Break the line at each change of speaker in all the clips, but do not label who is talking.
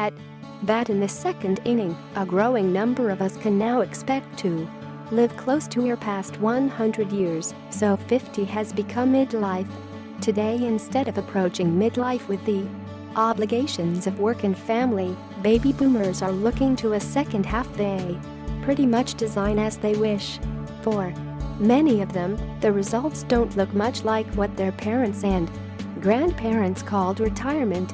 At bat in the second inning, a growing number of us can now expect to live close to or past 100 years, so 50 has become midlife. Today, instead of approaching midlife with the obligations of work and family, baby boomers are looking to a second half they pretty much design as they wish. For many of them, the results don't look much like what their parents and grandparents called retirement.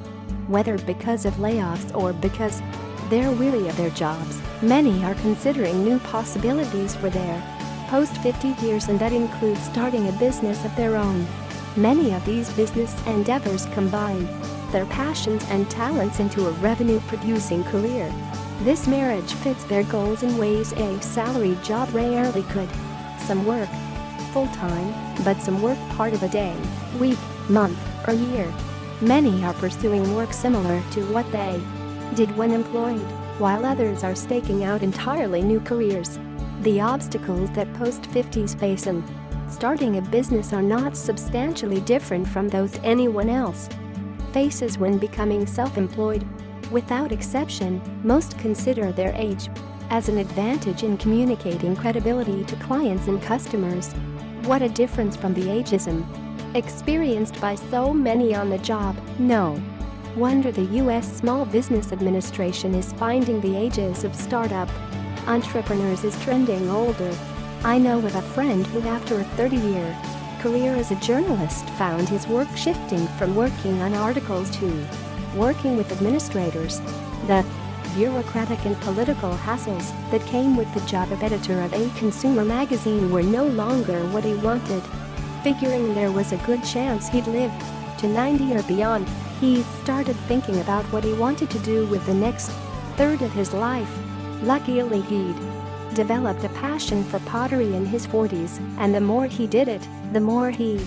Whether because of layoffs or because they're weary of their jobs, many are considering new possibilities for their post-50 years, and that includes starting a business of their own. Many of these business endeavors combine their passions and talents into a revenue-producing career. This marriage fits their goals in ways a salaried job rarely could. Some work full-time, but some work part of a day, week, month, or year. Many are pursuing work similar to what they did when employed, while others are staking out entirely new careers. The obstacles that post-50s face in starting a business are not substantially different from those anyone else faces when becoming self-employed. Without exception, most consider their age as an advantage in communicating credibility to clients and customers. What a difference from the ageism experienced by so many on the job. No wonder the U.S. Small Business Administration is finding the ages of startup entrepreneurs is trending older. I know of a friend who, after a 30-year career as a journalist, found his work shifting from working on articles to working with administrators. The bureaucratic and political hassles that came with the job of editor of a consumer magazine were no longer what he wanted. Figuring there was a good chance he'd live to 90 or beyond, he started thinking about what he wanted to do with the next third of his life. Luckily, he'd developed a passion for pottery in his 40s, and the more he did it, the more he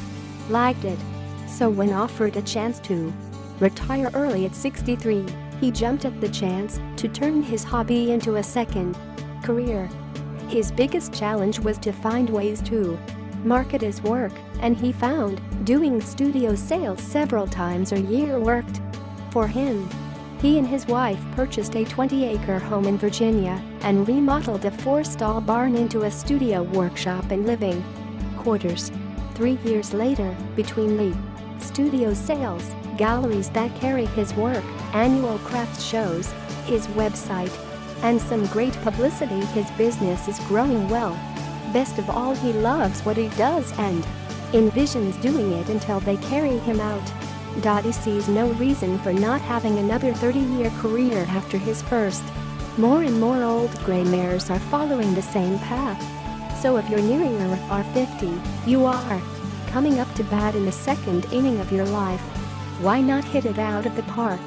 liked it. So when offered a chance to retire early at 63, he jumped at the chance to turn his hobby into a second career. His biggest challenge was to find ways to market his work, and he found doing studio sales several times a year worked for him. He and his wife purchased a 20-acre home in Virginia and remodeled a 4-stall barn into a studio workshop and living quarters. 3 years later, between the studio sales, galleries that carry his work, annual crafts shows, his website, and some great publicity, his business is growing well. Best of all, he loves what he does and envisions doing it until they carry him out. He sees no reason for not having another 30-year career after his first. More and more old gray mares are following the same path. So if you're nearing or are 50, you are coming up to bat in the second inning of your life. Why not hit it out of the park?